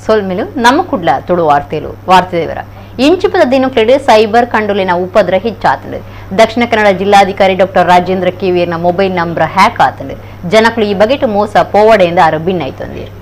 ಸೊಲ್ಮಿಲು ನಮ್ಮ ಕುಡ್ಲ ತುಳು ವಾರ್ತೆ ವಿವರ ಇಂಚಿಪದ ದಿನಕ್ಲೆಡೆ ಸೈಬರ್ ಕಂಡುಲಿನ ಉಪದ್ರ ಹೆಚ್ಚಾತಂಡು. ದಕ್ಷಿಣ ಕನ್ನಡ ಜಿಲ್ಲಾಧಿಕಾರಿ ಡಾಕ್ಟರ್ ರಾಜೇಂದ್ರ ಕೆವಿಯರ್ನ ಮೊಬೈಲ್ ನಂಬರ್ ಹ್ಯಾಕ್ ಆತಂಡು. ಜನಕಲು ಈ ಬಗೆಟ್ ಮೋಸ ಪೋವಡೆಯಿಂದ ಆರು ಭಿನ್ನೈತೊಂದಿರು.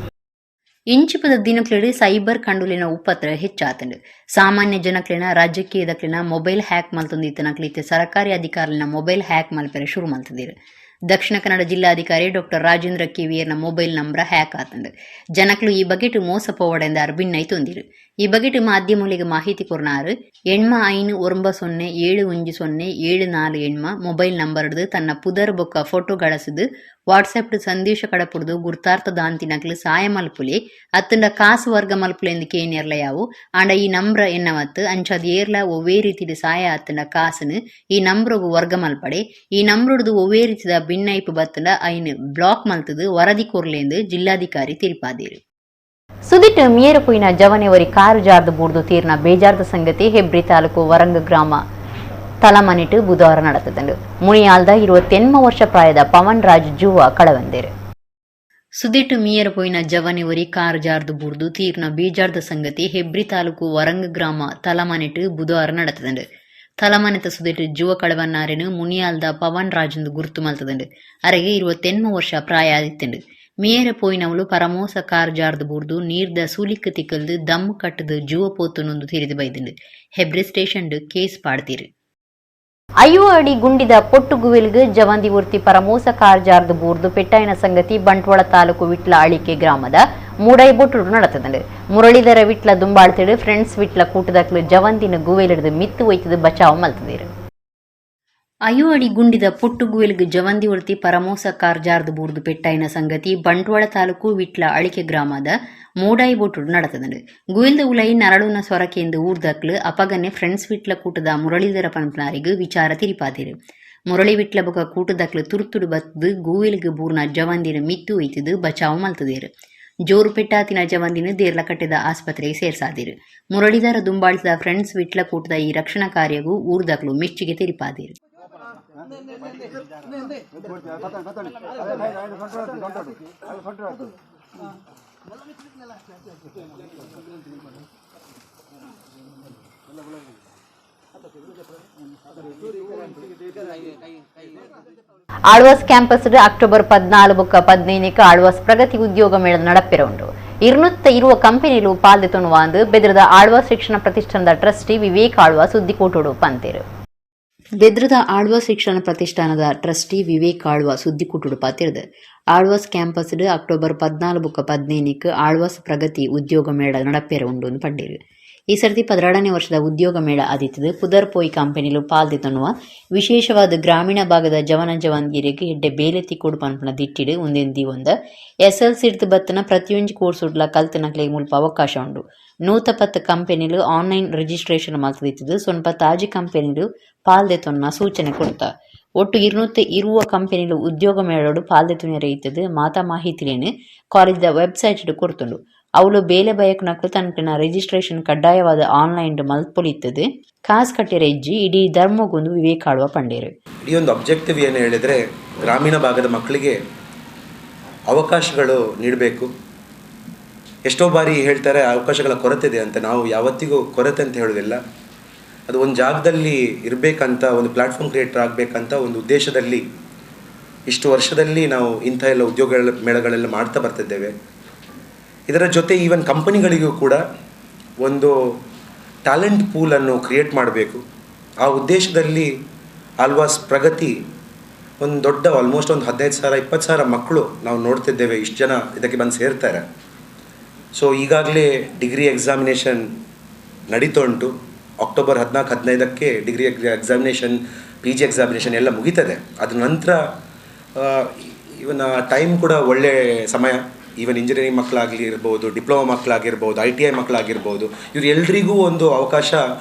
ಇಂಚಿಪದ ದಿನಕ್ಲೆಡೆ ಸೈಬರ್ ಕಂಡುಲಿನ ಉಪದ್ರ ಹೆಚ್ಚಾತಂಡು. ಸಾಮಾನ್ಯ ಜನಕ್ಲಿನ ರಾಜಕೀಯದಕ್ಲಿನ ಮೊಬೈಲ್ ಹ್ಯಾಕ್ ಮಲ್ತೊಂದಿತ್ತನಕ್ಲಿತ್ತೆ ಸರ್ಕಾರಿ ಅಧಿಕಾರಿನ ಮೊಬೈಲ್ ಹ್ಯಾಕ್ ಮಲ್ಪೆರೆ ಶುರು ಮಲ್ತದಿರು. ದಕ್ಷಿಣ ಕನ್ನಡ ಜಿಲ್ಲಾಧಿಕಾರಿ ಡಾಕ್ಟರ್ ರಾಜೇಂದ್ರ ಕೆವಿಯರ್ನ ಮೊಬೈಲ್ ನಂಬರ್ ಹ್ಯಾಕ್ ಆತಂಡು. ಜನಕಲು ಈ ಬಗೆಟ್ ಮೋಸ ಪೋವಡೆಯಿಂದ ಆರು ಭಿನ್ನೈತೊಂದಿರು. ಈ ಬಗೆಟ್ ಮಾಧ್ಯಮಗಳಿಗೆ ಮಾಹಿತಿ ಕೊರ್ನಾರು ಎಣ್ಮ 590710714 ಎಣ್ಮ ಮೊಬೈಲ್ ನಂಬರ್ ಹಿಡಿದು ತನ್ನ ಪುದರ್ ಬೊಕ್ಕ ಫೋಟೋ ಗಳಸದು ವಾಟ್ಸಪ್ ಸಂದೇಶ ಕಡಪುಡ್ದು ಗುರ್ತಾರ್ಥ ದಾಂತಿನಕ್ಲು ಸಹಾಯ ಮಲ್ಪುಲೆ ಅತ್ತಂಡ ಕಾಸು ವರ್ಗ ಮಲ್ಪುಲೆ ಎಂದು ಕೇನಿಯರ್ಲ ಯಾವು ಆಂಡ ಈ ನಂಬ್ರ ಎನ್ನವತ್ತು ಅಂಚದ ಏರ್ಲ ಒವ್ವೇ ರೀತಿಯ ಸಹಾಯ ಅತ್ತಂಡ ಕಾಸನು ಈ ನಂಬ್ರಗು ವರ್ಗ ಮಲ್ಪಡೆ ಈ ನಂಬ್ರಡ್ದು ಒವ್ವೇ ರೀತಿಯ ಭಿನ್ನೈಪು ಬತ್ತಂಡ ಐನು ಬ್ಲಾಕ್ ಮಲ್ತದು ವರದಿ ಕೊರ್ಲೆಂದು ಜಿಲ್ಲಾಧಿಕಾರಿ ತಿರುಪಾದಿರು. ಸುದಿಟ್ಟು ಮಿಯರಪುಯಿನ ಜವನೆವರಿ ಕಾರು ಜಾರ್ದು ಬೂರ್ದು ತೀರ್ನ ಬೇಜಾರ್ದ ಸಂಗತಿ ಹೆಬ್ರಿ ತಾಲೂಕು ವರಂಗ ಗ್ರಾಮ ತಲಮನಿಟ್ಟು ಬುಧವಾರ ನಡೆತದಂಡು. ಮುಣಿಯಾಲ್ದ 28 ವರ್ಷ ಪ್ರಾಯದ ಪವನ್ ರಾಜ್ ಜುವ ಕಳವಂದೇರು. ಸುದಿಟ್ಟು ಮಿಯರಪುಯಿನ ಜವನೆವರಿ ಕಾರು ಜಾರ್ದು ಬೂರ್ದು ತೀರ್ನ ಬೇಜಾರ್ದ ಸಂಗತಿ ಹೆಬ್ರಿ ತಾಲೂಕು ವರಂಗ ಗ್ರಾಮ ತಲಮನಿಟ್ಟು ಬುಧವಾರ ನಡೆತದಂಡು. ತಲಮನೆತ ಸುದಿಟ್ಟು ಜುವ ಕಳವನ್ನಾರೆನು ಮುಣಿಯಾಲ್ದ ಪವನ್ ರಾಜಂದು ಗುರುತು ಮಲ್ತದಂಡು. ಅರೆಗೆ 28 ವರ್ಷ ಪ್ರಾಯ ಆದಿತ್ತಂಡು. ಮೇರ ಪೋಯಿನವಳು ಪರಮೋಸ ಕಾರ್ ಜಾರ್ದು ಬೂರ್ದು ನೀರ್ದ ಸೂಲಿಕ್ಕ ತಿಕ್ಕಲ್ದು ದಮ್ ಕಟ್ಟದು ಜುವ ಪೋತುನೊಂದು ತಿರಿದು ಬೈದಂಡು. ಹೆಬ್ರಿ ಸ್ಟೇಷನ್ ಕೇಸ್ ಪಾಡ್ತೀರು. ಅಯ್ಯುವಾಡಿ ಗುಂಡಿದ ಪೊಟ್ಟುಗುವೆಲ್ಗು ಜವಂದಿ ಉರ್ತಿ ಪರಮೋಸ ಕಾರ್ ಜಾರ್ದು ಬೂರ್ದು ಪೆಟ್ಟಾಯಿನ ಸಂಗತಿ ಬಂಟ್ವಾಳ ತಾಲೂಕು ವಿಟ್ಲ ಅಳಿಕೆ ಗ್ರಾಮದ ಮೂಡೈ ಬೊಟ್ಟು ನಡೆತದಂಡು. ಮುರಳೀಧರ ವಿಟ್ಲ ದುಂಬಾಳ್ತಿಡು ಫ್ರೆಂಡ್ಸ್ ವಿಟ್ಲ ಕೂಟದಕ್ಲು ಜವಂದಿನ ಗುವೆಲಿಡ್ದು ಮಿತ್ತು ಒಯ್ತದು ಬಚಾವ್ ಮಲ್ತದಿರು. ಅಯ್ಯುವಾಡಿ ಗುಂಡಿದ ಪೊಟ್ಟುಗುವೆಲ್ಗು ಜವಂದಿ ಉರ್ತಿ ಪರಮೋಸ ಕಾರ್ ಜಾರ್ದು ಬೂರ್ದು ಪೆಟ್ಟಾಯಿನ ಸಂಗತಿ ಬಂಟ್ವಾಳ ತಾಲೂಕು ವಿಟ್ಲ ಅಳಿಕೆ ಗ್ರಾಮದ ಮೂಡೈ ಬೊಟ್ಟು ನಡೆತದಂಡು. ಗುವೆಲ್ದ ಉಲೈ ನರಳುನ ಸೊರಕೆಂದು ಊರ್ದಕ್ಲು ಅಪಗನೆ ಫ್ರೆಂಡ್ಸ್ ವಿಟ್ಲ ಕೂಟದ ಮುರಳೀಧರ ಪಂಪ್ನಾರಿಗೂ ವಿಚಾರ ತಿರಿಪಾದಿರು. ಮುರಳಿ ವಿಟ್ಲ ಬೊಕ ಕೂಟದಕ್ಲು ತುರ್ತುಡು ಬತ್ತದು ಗೂವೆಲ್ಗು ಬೂರ್ನ ಜವಂದಿನ ಮಿತ್ತು ಒಯ್ತದು ಬಚಾವ್ ಮಲ್ತದೇರು. ಜೋರು ಪೆಟ್ಟಾತಿನ ಜವಂದಿನ ದೇರ್ಲ ಕಟ್ಟೆದ ಆಸ್ಪತ್ರೆಗೆ ಸೇರ್ಸಾದಿರು. ಮುರಳೀಧರ ದುಂಬಾಳಿಸಿದ ಫ್ರೆಂಡ್ಸ್ ವಿಟ್ಲ ಕೂಟದ ಈ ರಕ್ಷಣಾ ಕಾರ್ಯಗೂ ಊರ್ದಕ್ಲು ಮೆಚ್ಚುಗೆ ತಿರಿಪಾದಿರು. ಆಳ್ವಾಸ್ ಕ್ಯಾಂಪಸ್ ಅಕ್ಟೋಬರ್ 14-15 ಆಳ್ವಾಸ್ ಪ್ರಗತಿ ಉದ್ಯೋಗ ಮೇಳ ನಡಪೆರ ಉಂಟು. 220 ಕಂಪನಿಲು ಪಾಲ್ದೆತೊಣುವಾಂದು ಬೆದ್ರದ ಆಳ್ವಾಸ್ ಶಿಕ್ಷಣ ಪ್ರತಿಷ್ಠಾನದ ಟ್ರಸ್ಟಿ ವಿವೇಕ್ ಆಳ್ವಾಸ್ ಸುದ್ದಿಕೋಟೋಡು ಪಂತೇರು. ಬೆದ್ರದ ಆಳ್ವಾಸ್ ಶಿಕ್ಷಣ ಪ್ರತಿಷ್ಠಾನದ ಟ್ರಸ್ಟಿ ವಿವೇಕ್ ಆಳ್ವಾಸ್ ಸುದ್ದಿಕೋಟೋಡು ಪಾತಿರ್ದು. ಆಳ್ವಾಸ್ ಕ್ಯಾಂಪಸ್ ಅಕ್ಟೋಬರ್ 14-15 ಆಳ್ವಾಸ್ ಪ್ರಗತಿ ಉದ್ಯೋಗ ಮೇಳ ನಡಪೆರ ಉಂಡು ಪಂಡೇರು. ಈ ಸರ್ತಿ 12ನೇ ವರ್ಷದ ಉದ್ಯೋಗ ಮೇಳ ಆದಿತ್ತದು. ಪುದರ್ ಪೋಯಿ ಕಂಪನಿಲು ಪಾಲ್ದೆತೊನ್ನುವ ವಿಶೇಷವಾದ ಗ್ರಾಮೀಣ ಭಾಗದ ಜವನ ಜವಂದಿರಿಗೆ ಎಡ್ಡೆ ಬೇಲೆತ್ತಿ ಕೊಡು ಪನ್ಪನ ದಿಟ್ಟಿಡು ಒಂದೆಂದಿ ಒಂದ SLC ಇಡ್ದು ಬತ್ತನ ಪ್ರತಿಯೊಂದು ಕೋರ್ಸ್ ಉಡ್ಲ ಕಲ್ತನಕ್ಲೆ ಮುಲ್ಪ ಅವಕಾಶ ಉಂಡು. 110 ಕಂಪನಿಲು ಆನ್ಲೈನ್ ರಿಜಿಸ್ಟ್ರೇಷನ್ ಮಲ್ತದಿತ್ತದು. ಸ್ವಲ್ಪ ತಾಜಿ ಕಂಪನಿಲು ಪಾಲ್ದೆತೊನ್ನ ಸೂಚನೆ ಕೊಡ್ತ ಒಟ್ಟು 220 ಕಂಪನಿಲು ಉದ್ಯೋಗ ಮೇಳೋಡು ಪಾಲ್ದೆತುನಿಯರ ಇತ್ತದು. ಮಾತಾ ಮಾಹಿತಿಲೇನು ಕಾಲೇಜ್ದ ವೆಬ್ಸೈಟ್ ಕೊಡ್ತುಂಡು. ಅವಳು ಬೇಲೆ ಬಯಕುನಕ್ಲು ತನಕಿನ ರಿಜಿಸ್ಟ್ರೇಷನ್ ಕಡ್ಡಾಯವಾದ ಆನ್ಲೈನ್ ಮಲ್ಪೊಲಿತ್ತದೆ. ಕಾಸ್ ಕಟ್ಟಿರ ಇಜ್ಜಿ ಇಡೀ ಧರ್ಮಗೊಂದು ವಿವೇಕ ಆಳುವ ಪಂಡೇರು. ಈ ಒಂದು ಅಬ್ಜೆಕ್ಟಿವ್ ಏನು ಹೇಳಿದರೆ ಗ್ರಾಮೀಣ ಭಾಗದ ಮಕ್ಕಳಿಗೆ ಅವಕಾಶಗಳು ನೀಡಬೇಕು. ಎಷ್ಟೋ ಬಾರಿ ಹೇಳ್ತಾರೆ ಅವಕಾಶಗಳ ಕೊರತೆ ಇದೆ ಅಂತ. ನಾವು ಯಾವತ್ತಿಗೂ ಕೊರತೆ ಅಂತ ಹೇಳೋದಿಲ್ಲ. ಅದು ಒಂದು ಜಾಗದಲ್ಲಿ ಇರಬೇಕಂತ, ಒಂದು ಪ್ಲ್ಯಾಟ್ಫಾರ್ಮ್ ಕ್ರಿಯೇಟರ್ ಆಗಬೇಕಂತ ಒಂದು ಉದ್ದೇಶದಲ್ಲಿ ಇಷ್ಟು ವರ್ಷದಲ್ಲಿ ನಾವು ಇಂಥ ಎಲ್ಲ ಉದ್ಯೋಗ ಮೇಳಗಳೆಲ್ಲ ಮಾಡ್ತಾ ಬರ್ತಿದ್ದೇವೆ. ಇದರ ಜೊತೆ ಈವನ್ ಕಂಪನಿಗಳಿಗೂ ಕೂಡ ಒಂದು ಟ್ಯಾಲೆಂಟ್ ಪೂಲನ್ನು ಕ್ರಿಯೇಟ್ ಮಾಡಬೇಕು. ಆ ಉದ್ದೇಶದಲ್ಲಿ ಆಳ್ವಾಸ್ ಪ್ರಗತಿ ಒಂದು ದೊಡ್ಡ ಆಲ್ಮೋಸ್ಟ್ ಒಂದು 15,000-20,000 ಮಕ್ಕಳು ನಾವು ನೋಡ್ತಿದ್ದೇವೆ. ಇಷ್ಟು ಜನ ಇದಕ್ಕೆ ಬಂದು ಸೇರ್ತಾರೆ. ಸೊ ಈಗಾಗಲೇ ಡಿಗ್ರಿ ಎಕ್ಸಾಮಿನೇಷನ್ ನಡೀತಾ ಉಂಟು. October 14-15 degree examination, PG examination ಎಲ್ಲ ಮುಗೀತದೆ. ಅದ್ರ ನಂತರ ಇವನ ಟೈಮ್ ಕೂಡ ಒಳ್ಳೆಯ ಸಮಯ. ಈವನ್ ಇಂಜಿನಿಯರಿಂಗ್ ಮಕ್ಕಳಾಗಲಿ ಇರ್ಬೋದು, ಡಿಪ್ಲೊಮಾ ಮಕ್ಕಳಾಗಿರ್ಬೋದು, ITI ಮಕ್ಕಳಾಗಿರ್ಬೋದು, ಇವ್ರು ಎಲ್ರಿಗೂ ಒಂದು ಅವಕಾಶ,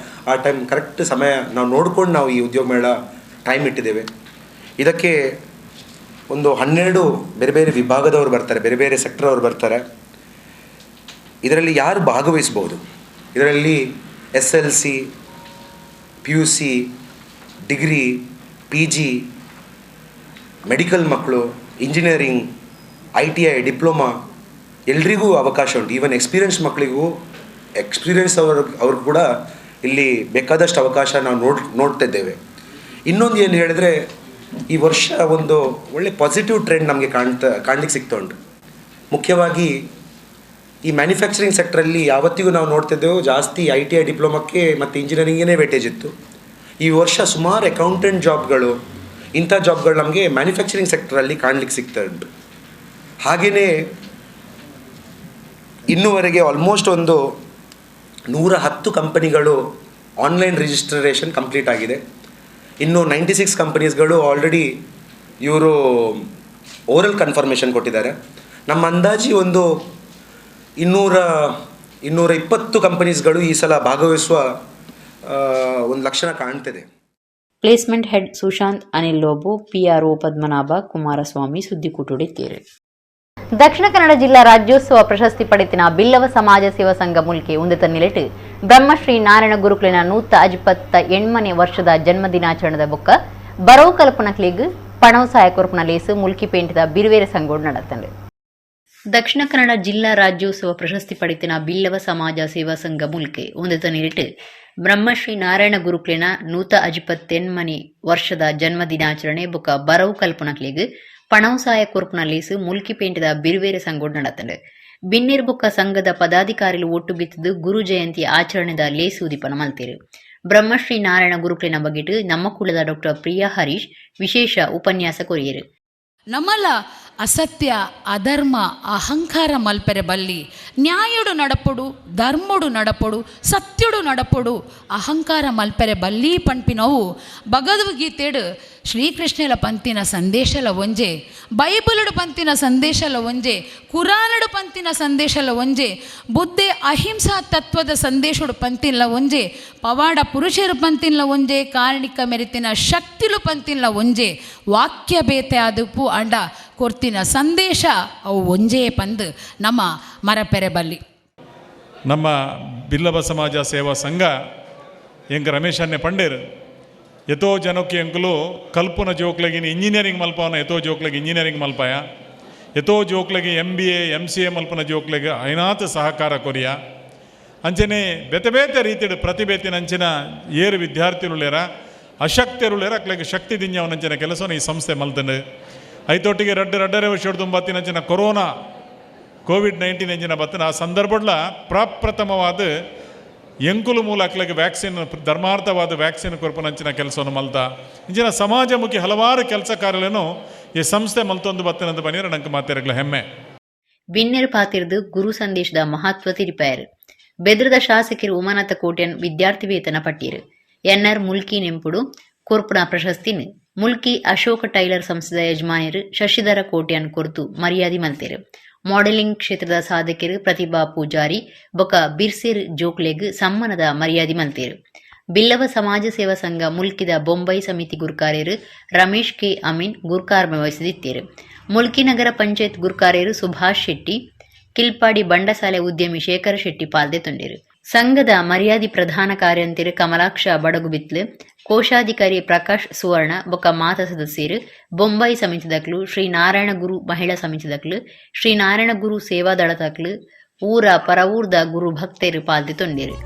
ಆ ಟೈಮ್ ಕರೆಕ್ಟ್ ಸಮಯ ನಾವು ನೋಡ್ಕೊಂಡು ನಾವು ಈ ಉದ್ಯೋಗ ಮೇಳ ಟೈಮ್ ಇಟ್ಟಿದ್ದೇವೆ. ಇದಕ್ಕೆ ಒಂದು 12 ಬೇರೆ ಬೇರೆ ವಿಭಾಗದವರು ಬರ್ತಾರೆ, ಬೇರೆ ಬೇರೆ ಸೆಕ್ಟರ್ ಅವರು ಬರ್ತಾರೆ. ಇದರಲ್ಲಿ ಯಾರು ಭಾಗವಹಿಸ್ಬೋದು? ಇದರಲ್ಲಿ SLC, PUC, degree, PG, medical ಮಕ್ಕಳು, ಇಂಜಿನಿಯರಿಂಗ್, ITI, ಡಿಪ್ಲೊಮಾ ಎಲ್ರಿಗೂ ಅವಕಾಶ ಉಂಟು. ಈವನ್ ಎಕ್ಸ್ಪೀರಿಯನ್ಸ್ ಮಕ್ಕಳಿಗೂ ಎಕ್ಸ್ಪೀರಿಯನ್ಸ್ ಅವ್ರಿಗೂ ಕೂಡ ಇಲ್ಲಿ ಬೇಕಾದಷ್ಟು ಅವಕಾಶ ನಾವು ನೋಡ್ತಾ ಇದ್ದೇವೆ. ಇನ್ನೊಂದು ಏನು ಹೇಳಿದ್ರೆ, ಈ ವರ್ಷ ಒಂದು ಒಳ್ಳೆ ಪಾಸಿಟಿವ್ ಟ್ರೆಂಡ್ ನಮಗೆ ಕಾಣ್ಲಿಕ್ಕೆ ಸಿಗ್ತಾ ಉಂಟು. ಮುಖ್ಯವಾಗಿ ಈ ಮ್ಯಾನುಫ್ಯಾಕ್ಚರಿಂಗ್ ಸೆಕ್ಟ್ರಲ್ಲಿ ಯಾವತ್ತಿಗೂ ನಾವು ನೋಡ್ತಿದ್ದೆವು ಜಾಸ್ತಿ ITI ಡಿಪ್ಲೊಮಕ್ಕೆ ಮತ್ತು ಇಂಜಿನಿಯರಿಂಗೇ ವೇಟೇಜ್ ಇತ್ತು. ಈ ವರ್ಷ ಸುಮಾರು ಅಕೌಂಟೆಂಟ್ ಜಾಬ್ಗಳು, ಇಂಥ ಜಾಬ್ಗಳು ನಮಗೆ ಮ್ಯಾನುಫ್ಯಾಕ್ಚರಿಂಗ್ ಸೆಕ್ಟ್ರಲ್ಲಿ ಕಾಣ್ಲಿಕ್ಕೆ ಸಿಗ್ತಾ ಉಂಟು. ಹಾಗೆಯೇ ಇನ್ನೂವರೆಗೆ ಆಲ್ಮೋಸ್ಟ್ ಒಂದು 110 ಕಂಪನಿಗಳು ಆನ್ಲೈನ್ ರಿಜಿಸ್ಟ್ರೇಷನ್ ಕಂಪ್ಲೀಟ್ ಆಗಿದೆ. ಇನ್ನು 96 ಕಂಪನೀಸ್ಗಳು ಆಲ್ರೆಡಿ ಇವರು ಓರಲ್ ಕನ್ಫರ್ಮೇಷನ್ ಕೊಟ್ಟಿದ್ದಾರೆ. ನಮ್ಮ ಅಂದಾಜಿ ಒಂದು 220 ಕಂಪನೀಸ್ಗಳು ಈ ಸಲ ಭಾಗವಹಿಸುವ ಒಂದು ಲಕ್ಷಣ ಕಾಣ್ತಿದೆ. Placement head Sushant Anil Lobo, PRO Padmanabha Kumaraswamy ಸುದ್ದಿಕೂಟುಡಿದ್ದೇರು. ದಕ್ಷಿಣ ಕನ್ನಡ ಜಿಲ್ಲಾ ರಾಜ್ಯೋತ್ಸವ ಪ್ರಶಸ್ತಿ ಪಡೆತಿನ ಬಿಲ್ಲವ ಸಮಾಜ ಸೇವಾ ಸಂಘ ಮುಲ್ಕೆ ಉಂದತ ನಿಲೆಟ್ ಬ್ರಹ್ಮಶ್ರೀ ನಾರಾಯಣ ಗುರುಕುಲಿನ 158ನೇ ವರ್ಷದ ಜನ್ಮದಿನಾಚರಣದ ಬೊಕ್ಕ ಬರವು ಕಲ್ಪನಕ್ಲಿಗ್ ಪಣವು ಸಹಾಯ ಕೊರ್ಪನ ಲೇಸು ಮುಲ್ಕಿ ಪೇಂಟಿದ ಬಿರುವೇರೆ ಸಂಗೋಡ್ ನಡತಂಡೆ. ದಕ್ಷಿಣ ಕನ್ನಡ ಜಿಲ್ಲಾ ರಾಜ್ಯೋತ್ಸವ ಪ್ರಶಸ್ತಿ ಪಡೆತಿನ ಬಿಲ್ಲವ ಸಮಾಜ ಸೇವಾ ಸಂಘ ಮುಲ್ಕೆ ಉಂದತ ನಿಲೆಟ್ ಬ್ರಹ್ಮಶ್ರೀ ನಾರಾಯಣ ಗುರುಕುಲಿನ 158ನೇ ವರ್ಷದ ಜನ್ಮದಿನಾಚರಣೆ ಬೊಕ್ಕ ಬರವು ಕಲ್ಪನಕ್ಲಿಗ್ ಪಣವು ಸಹಾಯ ಕೊರ್ಪನ ಲೇಸು ಮುಲ್ಕಿ ಪೇಂಟಿದ ಬಿರುವೇರೆ ಸಂಗೋಡ್ ನಡತಂಡೆ. ಬಿನ್ನೇರ್ ಬೊಕ್ಕ ಸಂಘದ ಪದಾಧಿಕಾರಿಗಳು ಒಟ್ಟು ಬಿತ್ತಿದ್ದು ಗುರು ಜಯಂತಿ ಆಚರಣೆದ ಲೇಸು ಉದಿಪನ ಮಲ್ತೇರು. ಬ್ರಹ್ಮಶ್ರೀ ನಾರಾಯಣ ಗುರುಕುಲಿನ ಬಗೆಟ್ ನಮ್ಮ ಕುಲದ ಡಾಕ್ಟರ್ ಪ್ರಿಯಾ ಹರೀಶ್ ವಿಶೇಷ ಉಪನ್ಯಾಸ ಕೊರಿಯರು. ನಮಲ ಅಸತ್ಯ ಅಧರ್ಮ ಅಹಂಕಾರ ಮಲ್ಪೆರೆ ಬಲ್ಲಿ ನ್ಯಾಯುಡು ನಡಪೊಡು ಧರ್ಮುಡು ನಡಪೊಡು ಸತ್ಯುಡು ನಡಪೊಡು ಅಹಂಕಾರ ಮಲ್ಪೆರೆ ಬಲ್ಲಿ ಪಂಪಿನವು ಭಗವದ್ಗೀತೆಡು ಶ್ರೀಕೃಷ್ಣಲ ಪಂತಿನ ಸಂದೇಶಲ ಒಂಜೆ, ಬೈಬಲುಡು ಪಂತಿನ ಸಂದೇಶಲ ಒಂಜೆ, ಕುರಾನಡು ಪಂತಿನ ಸಂದೇಶಲ ಒಂಜೆ, ಬುದ್ಧೆ ಅಹಿಂಸಾ ತತ್ವದ ಸಂದೇಶಡು ಪಂತಿನ್ಲ ಒಂಜೆ, ಪವಾಡ ಪುರುಷರು ಪಂತಿನ್ಲ ಒಂಜೆ, ಕಾರಣಿಕ ಮೆರಿತಿನ ಶಕ್ತಿಲು ಪಂತಿನ್ಲ ಒಂಜೆ, ವಾಕ್ಯ ಬೇತೆ ಆದುಪು ಅಂಡ ಕೊರ್ತಿನ ಸಂದೇಶ ಅವು ಒಂಜೇ ಪಂದು ನಮ್ಮ ಮರಪೆರೆ ಬಲ್ಲಿ. ನಮ್ಮ ಬಿಲ್ಲವ ಸಮಾಜ ಸೇವಾ ಸಂಘ ಎಂಕ ರಮೇಶ್ ಅನ್ನೆ ಪಂಡೇರು ಎತೋ ಜನಕ್ಕೆ ಎಂಕಲು Kalpana ಜೋಕ್ಲಗಿನ engineering ಮಲ್ಪವನ ಎತೋ ಜೋಕ್ಲಗಿ engineering ಮಲ್ಪಾಯ, ಎತೋ ಜೋಕ್ಲಗಿ MBA MCA ಮಲ್ಪನ ಜೋಕ್ಲಗೆ ಐನಾತ್ ಸಹಕಾರ ಕೊರಿಯ ಅಂಚನೆ ಬೇತೆ ಬೇತೆ ರೀತಿಯ ಪ್ರತಿಭೆತಿನ ಅಂಚಿನ ಏರು ವಿದ್ಯಾರ್ಥಿರುಳೇರ ಅಶಕ್ತಿರುಳೇರ ಅಕ್ಲೆಗೆ ಶಕ್ತಿ ದಿಂಜವನಂಚಿನ ಕೆಲಸವನ್ನು ಈ ಸಂಸ್ಥೆ ಮಲ್ತಂಡು ಐತೊಟ್ಟಿಗೆ ರಡ್ಡರೆ ವರ್ಷ ತುಂಬತ್ತಿನಂಚಿನ ಕೊರೋನಾ COVID-19 ಎಂಜಿನ ಬತ್ತನ ಆ ಸಂದರ್ಭಡ್ಲ ಪ್ರಪ್ರಥಮವಾದ ಎಂಕುಲು ಮೂಲ ಅಕ್ಲೆಗೆ ವ್ಯಾಕ್ಸಿನ್ ಧರ್ಮಾರ್ಥವಾದ ವ್ಯಾಕ್ಸಿನ್ ಕೊರ್ಪನಂಚಿನ ಕೆಲಸವನ್ನು ಮಲ್ತ ಇಂಚಿನ ಸಮಾಜಮುಖಿ ಹಲವಾರು ಕೆಲಸ ಕಾರ್ಯಗಳನ್ನು ಈ ಸಂಸ್ಥೆ ಮಲ್ತೊಂದು ಬತ್ತನಂದು ಬನ್ನಿರ ನಂಗೆ ಮಾತಿರಗ್ಲ ಹೆಮ್ಮೆ. ಬಿನ್ನೇರ್ ಪಾತಿರ್ದು ಗುರು ಸಂದೇಶದ ಮಹತ್ವ ತಿರಿಪಾಯರು. ಬೆದ್ರದ ಶಾಸಕರು ಉಮಾನಾಥ ಕೋಟ್ಯನ್ ವಿದ್ಯಾರ್ಥಿ ವೇತನ ಪಟ್ಟೀರು. NR ಮುಲ್ಕಿ ನೆಂಪುಡು ಕೊರ್ಪುನ ಪ್ರಶಸ್ತಿನ ಮುಲ್ಕಿ ಅಶೋಕ ಟೈಲರ್ ಸಂಸ್ಥೆದ ಯಜಮಾನಿರು ಶಶಿಧರ ಕೋಟ್ಯನ್ ಕೊರ್ತು ಮರ್ಯಾದೆ ಮಲ್ತೇರು. ಮಾಡೆಲಿಂಗ್ ಕ್ಷೇತ್ರದ ಸಾಧಕರು ಪ್ರತಿಭಾ ಪೂಜಾರಿ ಬೊಕ ಬಿರ್ಸಿರ್ ಜೋಕ್ಲೆಗ್ ಸಮ್ಮಾನದ ಮರ್ಯಾದೆ ಮಲ್ತೇರು. ಬಿಲ್ಲವ ಸಮಾಜ ಸೇವಾ ಸಂಘ ಮುಲ್ಕಿದ ಬೊಂಬೈ ಸಮಿತಿ ಗುರ್ಕಾರ್ಯರು ರಮೇಶ್ K. ಅಮೀನ್ ಗುರ್ಕಾರ್ಮೆ ವಹಿಸಿದಿತ್ತೇರು. ಮುಲ್ಕಿ ನಗರ ಪಂಚಾಯತ್ ಗುರ್ಕಾರ್ಯರು ಸುಭಾಷ್ ಶೆಟ್ಟಿ, ಕಿಲ್ಪಾಡಿ ಬಂಡಸಾಲೆ ಉದ್ಯಮಿ ಶೇಖರ ಶೆಟ್ಟಿ ಪಾಲ್ದೆ ತೊಂಡಿರು. ಸಂಘದ ಮರ್ಯಾದಿ ಪ್ರಧಾನ ಕಾರ್ಯಂತಿರು ಕಮಲಾಕ್ಷ ಬಡಗುಬಿತ್ಲು, ಕೋಶಾಧಿಕಾರಿ ಪ್ರಕಾಶ್ ಸುವರ್ಣ ಬೊಕ ಮಾತ ಸದಸ್ಯರು ಬೊಂಬೈ ಸಮಿತಿದಕ್ಲು, ಶ್ರೀ ನಾರಾಯಣ ಗುರು ಮಹಿಳಾ ಸಮಿತಿದಕ್ಲು, ಶ್ರೀ ನಾರಾಯಣ ಗುರು ಸೇವಾ ದಳದಕ್ಲು ಊರ ಪರವೂರ್ದ ಗುರು ಭಕ್ತರು ಪಾಲ್ದೆ ತೊಂಡಿರು.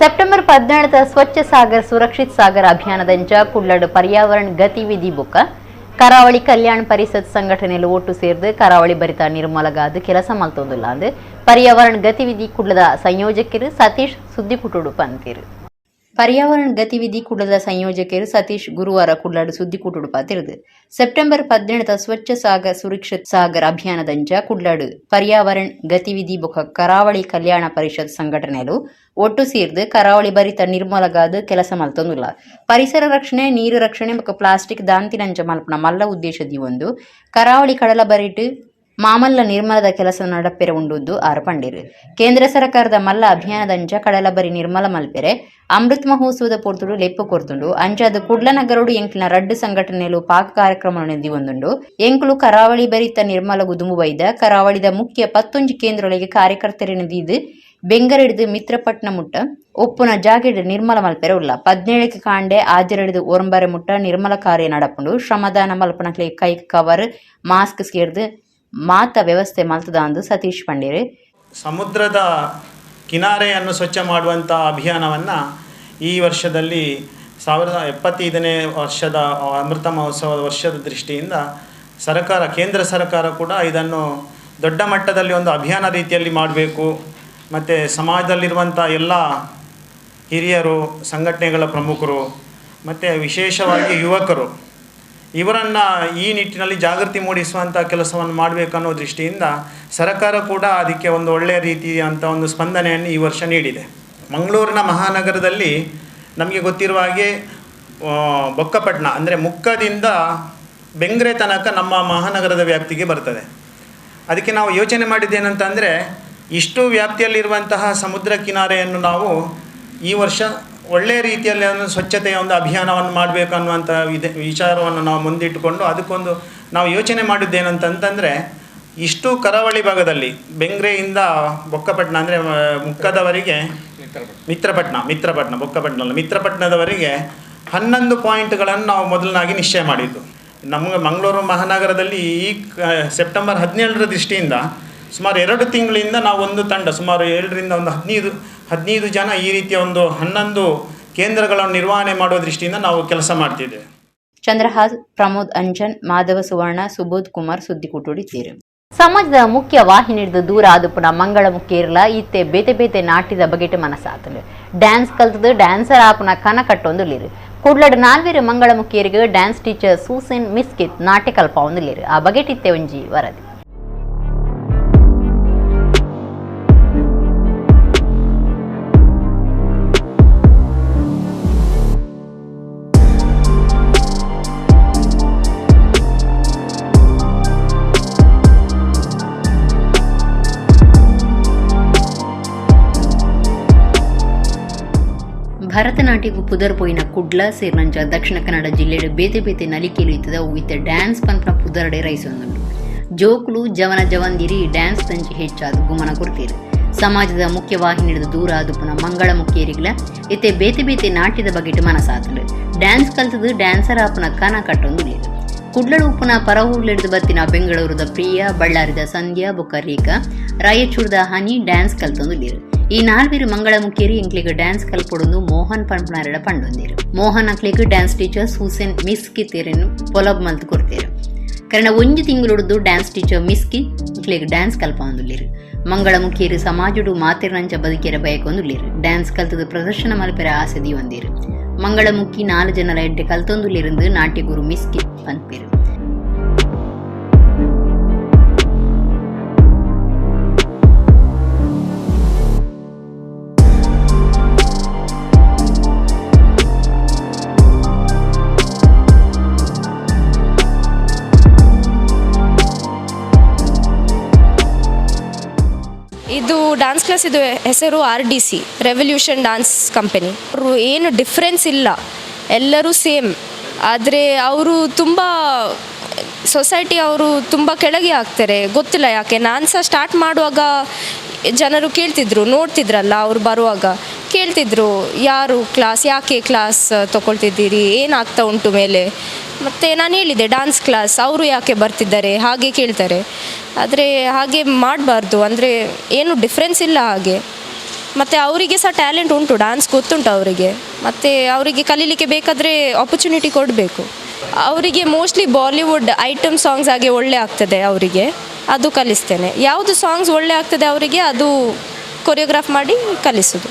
ಸೆಪ್ಟೆಂಬರ್ 17 ಸ್ವಚ್ಛ ಸಾಗರ್ ಸುರಕ್ಷಿತ್ ಸಾಗರ್ ಅಭಿಯಾನದಂಚ ಕುಡ್ಲಡ್ ಪರ್ಯಾವರಣ ಗತಿವಿಧಿ ಬೊಕ್ಕ ಕರಾವಳಿ ಕಲ್ಯಾಣ ಪರಿಷತ್ ಸಂಘಟನೆಯಲ್ಲಿ ಒಟ್ಟು ಸೇರ್ದು ಕರಾವಳಿ ಭರಿತ ನಿರ್ಮಲಗಾದ ಕೆಲಸ ಮಲ್ತೊಂದುಲ್ಲ ಅಂದು ಪರ್ಯಾವರಣ ಗತಿವಿಧಿ ಕುಡ್ಲದ ಸಂಯೋಜಕರು ಸತೀಶ್ ಸುದ್ದಿಕೂಟುಡು ಪಂತಿರು. ಪರ್ಯಾವರಣ ಗತಿವಿಧಿ ಕುಡ್ಲದ ಸಂಯೋಜಕರು ಸತೀಶ್ ಗುರುವಾರ ಕುಡ್ಲಡ್ ಸುದ್ದಿಕೂಟುಡು ಪಾತಿರುದು. ಸೆಪ್ಟೆಂಬರ್ 17 ಸ್ವಚ್ಛ ಸಾಗರ್ ಸುರಕ್ಷಿತ್ ಸಾಗರ್ ಅಭಿಯಾನದಂಚ ಕುಡ್ಲಡ್ ಪರ್ಯಾವರಣ ಗತಿವಿಧಿ ಬೊಕ್ಕ ಕರಾವಳಿ ಕಲ್ಯಾಣ ಪರಿಷತ್ ಸಂಘಟನೆಲು ಒಟ್ಟು ಸೇರ್ದು ಕರಾವಳಿ ಭರಿತ ನಿರ್ಮಲಗಾದ ಕೆಲಸ ಮಲ್ತೊಂದುಲ್ಲ. ಪರಿಸರ ರಕ್ಷಣೆ, ನೀರು ರಕ್ಷಣೆ ಬೊಕ್ಕ ಪ್ಲಾಸ್ಟಿಕ್ ದಾಂತಿನಂಚ ಮಲ್ಪನ ಮಲ್ಲ ಉದ್ದೇಶದಿ ಒಂದು ಕರಾವಳಿ ಕಡಲ ಬರಿಟ್ ಮಾಮಲ್ಲ ನಿರ್ಮಲದ ಕೆಲಸ ನಡಪೆರೆ ಉಂಡುದ್ದು ಆರು ಪಂಡಿರು. ಕೇಂದ್ರ ಸರ್ಕಾರದ ಮಲ್ಲ ಅಭಿಯಾನದಂಚ ಕಡಲಬರಿ ನಿರ್ಮಲ ಮಲ್ಪೆರೆ ಅಮೃತ್ ಮಹೋತ್ಸವದ ಪೊರ್ತುಡು ಲೆಪ್ಪು ಕೊರ್ತುಂಡು. ಅಂಚಾದ ಕುಡ್ಲನಗರುಡು ಎಂಕ್ಲಿನ ರಡ್ಡು ಸಂಘಟನೆಲು ಪಾಕ ಕಾರ್ಯಕ್ರಮ ನೆಂದಿ ಒಂದುಂಡು. ಎಂಕ್ಲು ಕರಾವಳಿ ಬರಿತ ನಿರ್ಮಲ ಗುದುಂಬು ಬೈದ ಕರಾವಳಿದ ಮುಖ್ಯ 11 ಕೇಂದ್ರಗಳಿಗೆ ಕಾರ್ಯಕರ್ತರು ನೆಂದಿದ್ದು ಬೆಂಗರೆಡಿದು ಮಿತ್ರಪಟ್ನ ಮುಟ್ಟ ಒಪ್ಪುನ ಜಾಗೆಡ್ ನಿರ್ಮಲ ಮಲ್ಪೆರೆ ಉಲ್ಲ 17 ಕಾಂಡೆ ಆಜರೆಡಿದು ಓರಂಬರೆ ಮುಟ್ಟ ನಿರ್ಮಲ ಕಾರ್ಯ ನಡಪುಂಡು. ಶ್ರಮದಾನ ಮಲ್ಪನಕ್ಲೆ ಕೈ ಕವರ್ ಮಾಸ್ಕ್ ಸೇರ್ದು ಮಾತ ವ್ಯವಸ್ಥೆ ಮಲ್ತದಂದು ಸತೀಶ್ ಪಂಡೇರು. ಸಮುದ್ರದ ಕಿನಾರೆಯನ್ನು ಸ್ವಚ್ಛ ಮಾಡುವಂಥ ಅಭಿಯಾನವನ್ನು ಈ ವರ್ಷದಲ್ಲಿ 75ನೇ ವರ್ಷದ ಅಮೃತ ಮಹೋತ್ಸವದ ವರ್ಷದ ದೃಷ್ಟಿಯಿಂದ ಕೇಂದ್ರ ಸರ್ಕಾರ ಕೂಡ ಇದನ್ನು ದೊಡ್ಡ ಮಟ್ಟದಲ್ಲಿ ಒಂದು ಅಭಿಯಾನ ರೀತಿಯಲ್ಲಿ ಮಾಡಬೇಕು. ಮತ್ತು ಸಮಾಜದಲ್ಲಿರುವಂಥ ಎಲ್ಲ ಹಿರಿಯರು, ಸಂಘಟನೆಗಳ ಪ್ರಮುಖರು ಮತ್ತು ವಿಶೇಷವಾಗಿ ಯುವಕರು ಇವರನ್ನು ಈ ನಿಟ್ಟಿನಲ್ಲಿ ಜಾಗೃತಿ ಮೂಡಿಸುವಂಥ ಕೆಲಸವನ್ನು ಮಾಡಬೇಕನ್ನೋ ದೃಷ್ಟಿಯಿಂದ ಸರ್ಕಾರ ಕೂಡ ಅದಕ್ಕೆ ಒಂದು ಒಳ್ಳೆಯ ರೀತಿಯಂಥ ಒಂದು ಸ್ಪಂದನೆಯನ್ನು ಈ ವರ್ಷ ನೀಡಿದೆ. ಮಂಗಳೂರಿನ ಮಹಾನಗರದಲ್ಲಿ ನಮಗೆ ಗೊತ್ತಿರುವ ಹಾಗೆ ಬೊಕ್ಕಪಟ್ಟಣ ಅಂದರೆ ಮುಕ್ಕದಿಂದ ಬೆಂಗ್ರೆ ತನಕ ನಮ್ಮ ಮಹಾನಗರದ ವ್ಯಾಪ್ತಿಗೆ ಬರ್ತದೆ. ಅದಕ್ಕೆ ನಾವು ಯೋಚನೆ ಮಾಡಿದ್ದೇನಂತಂದರೆ ಇಷ್ಟು ವ್ಯಾಪ್ತಿಯಲ್ಲಿರುವಂತಹ ಸಮುದ್ರ ಕಿನಾರೆಯನ್ನು ನಾವು ಈ ವರ್ಷ ಒಳ್ಳೆಯ ರೀತಿಯಲ್ಲಿ ಒಂದು ಸ್ವಚ್ಛತೆಯ ಒಂದು ಅಭಿಯಾನವನ್ನು ಮಾಡಬೇಕು ಅನ್ನುವಂಥ ವಿಚಾರವನ್ನು ನಾವು ಮುಂದಿಟ್ಟುಕೊಂಡು ಅದಕ್ಕೊಂದು ನಾವು ಯೋಚನೆ ಮಾಡಿದ್ದೇನಂತಂದರೆ ಇಷ್ಟು ಕರಾವಳಿ ಭಾಗದಲ್ಲಿ ಬೆಂಗ್ರೆಯಿಂದ ಬೊಕ್ಕಪಟ್ಟಣ ಅಂದರೆ ಮುಕ್ಕದವರೆಗೆ ಮಿತ್ರಪಟ್ಟಣದವರೆಗೆ 11 ಪಾಯಿಂಟ್ಗಳನ್ನು ನಾವು ಮೊದಲನಾಗಿ ನಿಶ್ಚಯ ಮಾಡಿದ್ದು. ನಮಗೆ ಮಂಗಳೂರು ಮಹಾನಗರದಲ್ಲಿ ಈ ಸೆಪ್ಟೆಂಬರ್ 17ರ ದೃಷ್ಟಿಯಿಂದ ಸುಮಾರು 2 ತಿಂಗಳಿಂದ ನಾವು ಒಂದು ತಂಡ ಸುಮಾರು 7ರಿಂದ ಒಂದು 15 ಜನ ಈ ರೀತಿಯ ಒಂದು 11 ಕೇಂದ್ರಗಳನ್ನು ನಿರ್ವಹಣೆ ಮಾಡುವ ದೃಷ್ಟಿಯಿಂದ ನಾವು ಕೆಲಸ ಮಾಡ್ತಿದ್ದೇವೆ. ಚಂದ್ರಹಾಸ್, ಪ್ರಮೋದ್ ಅಂಜನ್, ಮಾಧವ ಸುವರ್ಣ, ಸುಬೋಧ್ ಕುಮಾರ್ ಸುದ್ದಿ ಕುಟುಡಿದ್ದೀರು. ಸಮಾಜದ ಮುಖ್ಯ ವಾಹಿನಿ ಹಿಡಿದು ದೂರ ಆದುಪುನ ಮಂಗಳ ಮುಖ್ಯರ್ಲ ಇತ್ತೆ ಬೇತೆ ಬೇತೆ ನಾಟ್ಯದ ಬಗೆಟ್ ಮನಸ್ಸಾತಲು ಡ್ಯಾನ್ಸ್ ಕಲ್ತದು ಡ್ಯಾನ್ಸರ್ ಆಪುನ ಕನ ಕಟ್ಟೊಂದುಲ್ಲಿರು. ಕುಡ್ಲಡ್ 4 ಮಂಗಳ ಮುಖ್ಯರಿಗೆ ಡ್ಯಾನ್ಸ್ ಟೀಚರ್ ಸೂಸೆನ್ ಮಿಸ್ಕಿತ್ ನಾಟ್ಯ ಕಲ್ಪ ಒಂದುಲ್ಲಿರು. ಆ ಬಗೆಟ್ ಇತ್ತೆ ಒಂಜಿ ವರದಿ. ಭರತನಾಟ್ಯಕ್ಕೂ ಪುದರ್ ಪೋಯಿನ ಕುಡ್ಲ ಸೇರ್ನಂಚ ದಕ್ಷಿಣ ಕನ್ನಡ ಜಿಲ್ಲೆಡ್ ಬೇತೆ ಬೇತೆ ನಲಿಕೆಲು ಇತ್ತದ ಇತ್ತೆ ಡ್ಯಾನ್ಸ್ ಪನ್ಪನ ಪುದರ್ಡೆ ರೈಸೊಂದುಂಡು. ಜೋಕುಲು ಜವನ ಜವಂದಿರಿ ಡ್ಯಾನ್ಸ್ ತಂಚಿ ಹೆಚ್ಚಾದ ಗುಮನ ಕೊಡ್ತೀರು. ಸಮಾಜದ ಮುಖ್ಯ ವಾಹಿನಿ ಹಿಡಿದು ದೂರ ಆದುಪುನ ಮಂಗಳ ಮುಖ್ಯರಿಗ್ಲ ಇತ್ತೆ ಬೇತೆ ಬೇತೆ ನಾಟ್ಯದ ಬಗೆಟ್ ಮನಸಾತಲು ಡ್ಯಾನ್ಸ್ ಕಲ್ತದು ಡ್ಯಾನ್ಸರ್ ಆಪುನ ಕನ ಕಟ್ಟೊಂದುಲ್ಲೇರು. ಕುಡ್ಲಡು ಉಪ್ಪುನ ಪರವೂರ್ಲಿಡ್ದು ಬತ್ತಿನ ಬೆಂಗಳೂರದ ಪ್ರಿಯ, ಬಳ್ಳಾರಿದ ಸಂಧ್ಯಾ ಬೊಕ್ಕ ರೇಖಾ, ರಾಯಚೂರ್ದ ಹನಿ ಡ್ಯಾನ್ಸ್ ಕಲ್ತೊಂದುಲ್ಲೇರು. ಈ 4 ಮಂಗಳ ಮುಖ್ಯರಿ ಎಂಕ್ಲಿಗೆ ಡ್ಯಾನ್ಸ್ ಕಲ್ಪೊಡೊಂದು ಮೋಹನ್ ಪಂಪನಾರಡ ಪಂಡೊಂದೇರು. ಮೋಹನ್ ಅಂಕ್ಲಿಗೆ ಡ್ಯಾನ್ಸ್ ಟೀಚರ್ ಸೂಸೆನ್ ಮಿಸ್ಕಿ ತೇರೆನು ಪೊಲಬ್ ಮಲ್ತು ಕೊಡ್ತೇರು. ಕಾರಣ 1 ತಿಂಗಳು ಡ್ಯಾನ್ಸ್ ಟೀಚರ್ ಮಿಸ್ಕಿ ಅಂಕ್ಲಿಗೆ ಡ್ಯಾನ್ಸ್ ಕಲ್ಪೊಂದುಲ್ಲೇರು. ಮಂಗಳ ಮುಖ್ಯರು ಸಮಾಜಡು ಮಾತಿರಂಚ ಬದುಕಿರ ಬಯಕೊಂದುಲ್ಲೇರು. ಡ್ಯಾನ್ಸ್ ಕಲ್ತದ ಪ್ರದರ್ಶನ ಮಲ್ಪೆರ ಆಸೆದಿ ಒಂದೇರು. ಮಂಗಳ ಮುಖಿ 4 ಜನಲ ಎಡ್ಡೆ ಕಲ್ತೊಂದುಲ್ಲಿருந்து ನಾಟ್ಯ ಗುರು ಮಿಸ್ಕಿ ಪಂಪೇರು. ಇದು ಡ್ಯಾನ್ಸ್ ಕ್ಲಾಸ್, ಇದು ಹೆಸರು RDC ರೆವಲ್ಯೂಷನ್ ಡ್ಯಾನ್ಸ್ ಕಂಪನಿ. ಅವರು ಏನು ಡಿಫ್ರೆನ್ಸ್ ಇಲ್ಲ, ಎಲ್ಲರೂ ಸೇಮ್. ಆದರೆ ಅವರು ತುಂಬ ಸೊಸೈಟಿ ಅವರು ತುಂಬ ಕೆಳಗೆ ಆಗ್ತಾರೆ, ಗೊತ್ತಿಲ್ಲ ಯಾಕೆ. ನಾನು ಸಹ ಸ್ಟಾರ್ಟ್ ಮಾಡುವಾಗ ಜನರು ಕೇಳ್ತಿದ್ರು, ನೋಡ್ತಿದ್ರಲ್ಲ ಅವರು ಬರುವಾಗ ಕೇಳ್ತಿದ್ರು, ಯಾಕೆ ಕ್ಲಾಸ್ ತೊಗೊಳ್ತಿದ್ದೀರಿ, ಏನಾಗ್ತಾ ಉಂಟು ಮೇಲೆ. ಮತ್ತು ನಾನು ಹೇಳಿದೆ ಡ್ಯಾನ್ಸ್ ಕ್ಲಾಸ್, ಅವರು ಯಾಕೆ ಬರ್ತಿದ್ದಾರೆ ಹಾಗೆ ಕೇಳ್ತಾರೆ. ಆದರೆ ಹಾಗೆ ಮಾಡಬಾರ್ದು, ಅಂದರೆ ಏನು ಡಿಫ್ರೆನ್ಸ್ ಇಲ್ಲ ಹಾಗೆ. ಮತ್ತು ಅವರಿಗೆ ಸಹ ಟ್ಯಾಲೆಂಟ್ ಉಂಟು, ಡ್ಯಾನ್ಸ್ ಗೊತ್ತುಂಟು ಅವರಿಗೆ. ಮತ್ತು ಅವರಿಗೆ ಕಲೀಲಿಕ್ಕೆ ಬೇಕಾದರೆ ಆಪರ್ಚುನಿಟಿ ಕೊಡಬೇಕು. ಅವರಿಗೆ ಮೋಸ್ಟ್ಲಿ ಬಾಲಿವುಡ್ ಐಟಮ್ ಸಾಂಗ್ಸ್ ಹಾಗೆ ಒಳ್ಳೆ ಆಗ್ತದೆ ಅವರಿಗೆ, ಅದು ಕಲಿಸ್ತೇನೆ. ಯಾವುದು ಸಾಂಗ್ಸ್ ಒಳ್ಳೆ ಆಗ್ತದೆ ಅವರಿಗೆ ಅದು ಕೊರಿಯೋಗ್ರಾಫ್ ಮಾಡಿ ಕಲಿಸೋದು.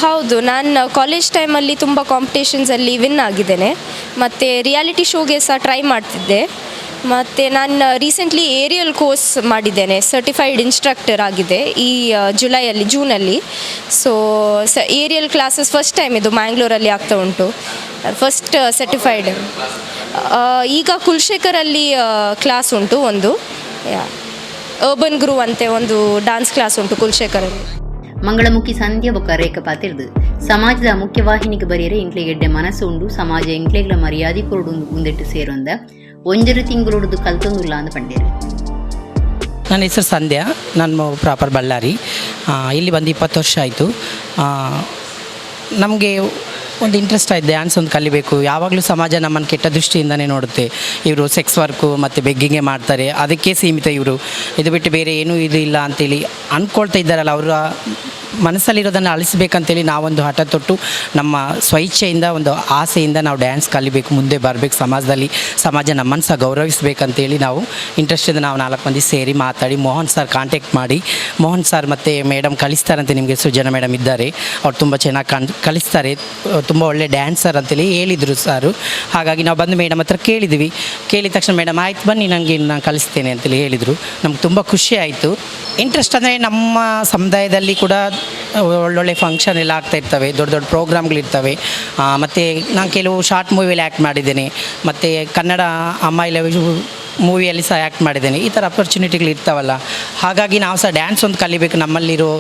ಹೌದು, ನಾನು ಕಾಲೇಜ್ ಟೈಮಲ್ಲಿ ತುಂಬ ಕಾಂಪಿಟೇಷನ್ಸಲ್ಲಿ ವಿನ್ ಆಗಿದ್ದೇನೆ. ಮತ್ತು ರಿಯಾಲಿಟಿ ಶೋಗೆ ಸಹ ಟ್ರೈ ಮಾಡ್ತಿದ್ದೆ. ಮತ್ತು ನಾನು ರೀಸೆಂಟ್ಲಿ ಏರಿಯಲ್ ಕೋರ್ಸ್ ಮಾಡಿದ್ದೇನೆ, ಸರ್ಟಿಫೈಡ್ ಇನ್ಸ್ಟ್ರಕ್ಟರ್ ಆಗಿದೆ ಈ ಜೂನಲ್ಲಿ. So aerial classes first time ಇದು ಮ್ಯಾಂಗ್ಳೂರಲ್ಲಿ ಆಗ್ತಾ ಉಂಟು, ಫಸ್ಟ್ ಸರ್ಟಿಫೈಡ್. ಈಗ ಕುಲಶೇಖರಲ್ಲಿ ಕ್ಲಾಸ್ ಉಂಟು ಒಂದು. ಅರ್ಬನ್ ಗ್ರೂ ಅಂತೆ ಒಂದು ಡ್ಯಾನ್ಸ್ ಕ್ಲಾಸ್ ಉಂಟು ಕುಲಶೇಖರಲ್ಲಿ. ಮಂಗಳಮುಖಿ ಸಂಧ್ಯಾ ಬೊಕ್ಕ ರೇಖಾ ಪಾತಿರ್ದು ಸಮಾಜದ ಮುಖ್ಯವಾಹಿನಿಗೆ ಬರೆಯರೆ ಇಂಕ್ಲೆಗೆಡ್ಡೆ ಮನಸ್ಸು ಉಂಡು ಸಮಾಜ ಇಂಕ್ಲೆಗ್ಲ ಮರ್ಯಾದೆ ಕೊರಡು ಮುಂದೆಟ್ಟು ಸೇರೊಂದ ಒಂಜರು ತಿಂಗಳೊಡ್ದು ಕಲ್ತೊಂದುಲ್ಲ ಅಂದ ಪಂಡೇರು. ನನ್ನ ಹೆಸರು ಸಂಧ್ಯಾ, ನಾನು ಪ್ರಾಪರ್ ಬಳ್ಳಾರಿ. ಇಲ್ಲಿ ಬಂದು 20 ವರ್ಷ ಆಯಿತು. ನಮಗೆ ಒಂದು ಇಂಟ್ರೆಸ್ಟ್ ಆಯಿತು, ಡ್ಯಾನ್ಸ್ ಒಂದು ಕಲಿಬೇಕು. ಯಾವಾಗಲೂ ಸಮಾಜ ನಮ್ಮನ್ನು ಕೆಟ್ಟ ದೃಷ್ಟಿಯಿಂದನೇ ನೋಡುತ್ತೆ. ಇವರು ಸೆಕ್ಸ್ ವರ್ಕು ಮತ್ತು ಬೆಗ್ಗಿಂಗೆ ಮಾಡ್ತಾರೆ, ಅದಕ್ಕೆ ಸೀಮಿತ ಇವರು, ಇದು ಬಿಟ್ಟು ಬೇರೆ ಏನೂ ಇದು ಇಲ್ಲ ಅಂತೇಳಿ ಅಂದ್ಕೊಳ್ತಾ ಇದ್ದಾರಲ್ಲ, ಅವರ ಮನಸ್ಸಲ್ಲಿರೋದನ್ನು ಅಳಿಸ್ಬೇಕಂತೇಳಿ ನಾವೊಂದು ಹಠ ತೊಟ್ಟು ನಮ್ಮ ಸ್ವಇಚ್ಛೆಯಿಂದ ಒಂದು ಆಸೆಯಿಂದ ನಾವು ಡ್ಯಾನ್ಸ್ ಕಲಿಬೇಕು, ಮುಂದೆ ಬರಬೇಕು, ಸಮಾಜದಲ್ಲಿ ಸಮಾಜ ನಮ್ಮನ್ನು ಸಹ ಗೌರವಿಸಬೇಕಂತೇಳಿ ನಾವು ಇಂಟ್ರೆಸ್ಟಿಂದ ನಾವು 4 ಮಂದಿ ಸೇರಿ ಮಾತಾಡಿ ಮೋಹನ್ ಸರ್ ಕಾಂಟ್ಯಾಕ್ಟ್ ಮಾಡಿ, ಮೋಹನ್ ಸರ್ ಮತ್ತು ಮೇಡಮ್ ಕಲಿಸ್ತಾರಂತೆ, ನಿಮಗೆ ಸೃಜನಾ ಮೇಡಮ್ ಇದ್ದಾರೆ, ಅವ್ರು ತುಂಬ ಚೆನ್ನಾಗಿ ಕಲಿಸ್ತಾರೆ, ತುಂಬ ಒಳ್ಳೆ ಡ್ಯಾನ್ಸರ್ ಅಂತೇಳಿ ಹೇಳಿದರು ಸಾರು. ಹಾಗಾಗಿ ನಾವು ಬಂದು ಮೇಡಮ್ ಹತ್ರ ಕೇಳಿದ್ವಿ. ಕೇಳಿದ ತಕ್ಷಣ ಮೇಡಮ್ ಆಯ್ತು ಬನ್ನಿ ನನಗೆ ನಾನು ಕಲಿಸ್ತೇನೆ ಅಂತೇಳಿ ಹೇಳಿದರು. ನಮ್ಗೆ ತುಂಬ ಖುಷಿ ಆಯಿತು. ಇಂಟ್ರೆಸ್ಟ್ ಅಂದರೆ ನಮ್ಮ ಸಮುದಾಯದಲ್ಲಿ ಕೂಡ ಒಳ್ಳೊಳ್ಳೆ ಫಂಕ್ಷನ್ ಎಲ್ಲ ಆಗ್ತಾ ಇರ್ತವೆ, ದೊಡ್ಡ ದೊಡ್ಡ ಪ್ರೋಗ್ರಾಮ್ಗಳಿರ್ತವೆ. ಮತ್ತು ನಾನು ಕೆಲವು ಶಾರ್ಟ್ ಮೂವಿಯಲ್ಲಿ ಆ್ಯಕ್ಟ್ ಮಾಡಿದ್ದೇನೆ, ಮತ್ತು ಕನ್ನಡ ಅಮ್ಮ ಇಲ್ಲ ಮೂವಿಯಲ್ಲಿ ಸಹ ಆ್ಯಕ್ಟ್ ಮಾಡಿದ್ದೇನೆ. ಈ ಥರ ಅಪರ್ಚುನಿಟಿಗಳು ಇರ್ತಾವಲ್ಲ, ಹಾಗಾಗಿ ನಾವು ಸಹ ಡ್ಯಾನ್ಸ್ ಒಂದು ಕಲಿಬೇಕು, ನಮ್ಮಲ್ಲಿರೋ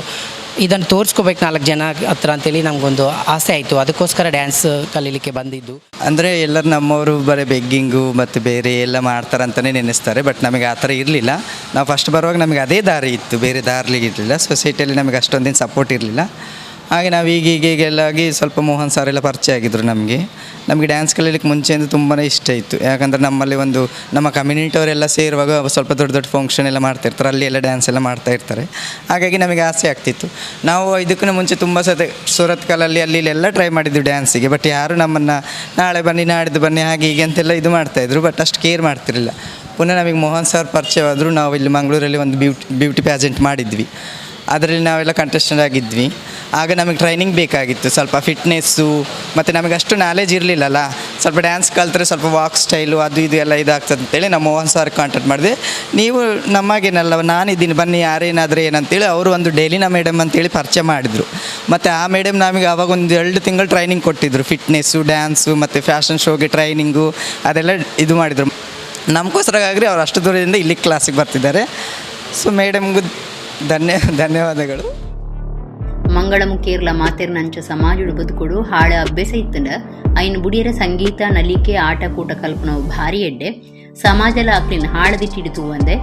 ಇದನ್ನು ತೋರಿಸ್ಕೋಬೇಕು 4 ಜನ ಹತ್ರ ಅಂತೇಳಿ ನಮಗೊಂದು ಆಸೆ ಆಯಿತು. ಅದಕ್ಕೋಸ್ಕರ ಡ್ಯಾನ್ಸ್ ಕಲೀಲಿಕ್ಕೆ ಬಂದಿದ್ದು. ಅಂದರೆ ಎಲ್ಲರೂ ನಮ್ಮವರು ಬರೀ ಬೆಗ್ಗಿಂಗು ಮತ್ತು ಬೇರೆ ಎಲ್ಲ ಮಾಡ್ತಾರಂತಲೇ ನೆನೆಸ್ತಾರೆ. ಬಟ್ ನಮಗೆ ಆ ಥರ ಇರಲಿಲ್ಲ. ನಾವು ಫಸ್ಟ್ ಬರುವಾಗ ನಮಗೆ ಅದೇ ದಾರಿ ಇತ್ತು, ಬೇರೆ ದಾರಿಲಿಗೆ ಇರಲಿಲ್ಲ. ಸೊಸೈಟಿಯಲ್ಲಿ ನಮಗೆ ಅಷ್ಟೊಂದೇನು ಸಪೋರ್ಟ್ ಇರಲಿಲ್ಲ. ಹಾಗೆ ನಾವು ಈಗೀಗೆಲ್ಲಾಗಿ ಸ್ವಲ್ಪ ಮೋಹನ್ ಸರ್ ಎಲ್ಲ ಪರಿಚಯ ಆಗಿದ್ದರು ನಮಗೆ ಡ್ಯಾನ್ಸ್ ಕಲೀಲಿಕ್ಕೆ ಮುಂಚೆಯಿಂದ ತುಂಬಾ ಇಷ್ಟ ಇತ್ತು. ಯಾಕಂದರೆ ನಮ್ಮಲ್ಲಿ ಒಂದು ನಮ್ಮ ಕಮ್ಯುನಿಟಿಯವರೆಲ್ಲ ಸೇರುವಾಗ ಸ್ವಲ್ಪ ದೊಡ್ಡ ದೊಡ್ಡ ಫಂಕ್ಷನ್ ಎಲ್ಲ ಮಾಡ್ತಾಯಿರ್ತಾರೆ, ಅಲ್ಲಿ ಎಲ್ಲ ಡ್ಯಾನ್ಸ್ ಎಲ್ಲ ಮಾಡ್ತಾಯಿರ್ತಾರೆ. ಹಾಗಾಗಿ ನಮಗೆ ಆಸೆ ಆಗ್ತಿತ್ತು. ನಾವು ಇದಕ್ಕೂ ಮುಂಚೆ ತುಂಬ ಸತಿ ಸುರತ್ಕಲಲ್ಲಿ ಅಲ್ಲಿ ಇಲ್ಲೆಲ್ಲ ಟ್ರೈ ಮಾಡಿದ್ವಿ ಡ್ಯಾನ್ಸಿಗೆ. ಬಟ್ ಯಾರು ನಮ್ಮನ್ನು ನಾಳೆ ಬನ್ನಿ ನಾಡಿದ್ದು ಬನ್ನಿ ಹಾಗೆ ಹೀಗೆ ಅಂತೆಲ್ಲ ಇದು ಮಾಡ್ತಾಯಿದ್ರು, ಬಟ್ ಅಷ್ಟು ಕೇರ್ ಮಾಡ್ತಿರಲಿಲ್ಲ. ಪುನಃ ನಮಗೆ ಮೋಹನ್ ಸರ್ ಪರಿಚಯವಾದರೂ ನಾವು ಇಲ್ಲಿ ಮಂಗಳೂರಲ್ಲಿ ಒಂದು ಬ್ಯೂಟಿ ಪ್ಯಾಜೆಂಟ್ ಮಾಡಿದ್ವಿ. ಅದರಲ್ಲಿ ನಾವೆಲ್ಲ ಕಂಟೆಸ್ಟೆಂಟ್ ಆಗಿದ್ವಿ. ಆಗ ನಮಗೆ ಟ್ರೈನಿಂಗ್ ಬೇಕಾಗಿತ್ತು, ಸ್ವಲ್ಪ ಫಿಟ್ನೆಸ್ಸು, ಮತ್ತು ನಮಗೆ ಅಷ್ಟು ನಾಲೆಜ್ ಇರಲಿಲ್ಲಲ್ಲ. ಸ್ವಲ್ಪ ಡ್ಯಾನ್ಸ್ ಕಲ್ತ್ರೆ ಸ್ವಲ್ಪ ವಾಕ್ ಸ್ಟೈಲು ಅದು ಇದು ಎಲ್ಲ ಇದಾಗ್ತದೆ ಅಂತೇಳಿ ನಾವು ಮೋಹನ್ ಸರ್ ಕಾಂಟ್ಯಾಕ್ಟ್ ಮಾಡಿದೆ. ನೀವು ನಮಗೇನಲ್ಲ ನಾನಿದ್ದೀನಿ ಬನ್ನಿ ಯಾರೇನಾದರೆ ಏನಂತೇಳಿ ಅವರು ಒಂದು ಡೈಲಿನಾ ಮೇಡಮ್ ಅಂತೇಳಿ ಪರಿಚಯ ಮಾಡಿದರು. ಮತ್ತು ಆ ಮೇಡಮ್ ನಮಗೆ ಆವಾಗ ಒಂದು 2 ತಿಂಗಳು ಟ್ರೈನಿಂಗ್ ಕೊಟ್ಟಿದ್ದರು, ಫಿಟ್ನೆಸ್ಸು, ಡ್ಯಾನ್ಸು ಮತ್ತು ಫ್ಯಾಷನ್ ಶೋಗೆ ಟ್ರೈನಿಂಗು ಅದೆಲ್ಲ ಇದು ಮಾಡಿದರು. ನಮಗೋಸ್ಕರವಾಗಿ ಅವ್ರು ಅಷ್ಟು ದೂರದಿಂದ ಇಲ್ಲಿ ಕ್ಲಾಸಿಗೆ ಬರ್ತಿದ್ದಾರೆ. ಸೊ ಮೇಡಮ್ಗೂ ಧನ್ಯವಾದಗಳು. ಮಂಗಳಮುಖೇರ್ಲ ಮಾತೆರ್ನಂಚ ಸಮಾಜಡು ಬದುಕೊಡು ಹಾಳ ಅಭ್ಯಾಸ ಇತ್ತಂಡ ಐನು ಬುಡಿಯರ ಸಂಗೀತ ನಲಿಕೆ ಆಟ ಕೂಟ ಕಲ್ಪನವು ಭಾರಿ ಎಡ್ಡೆ ಸಮಾಜಲ ಅಕ್ಲಿನ ಹಾಳದಿಟ್ಟಿಡು ತೂವಂದೆ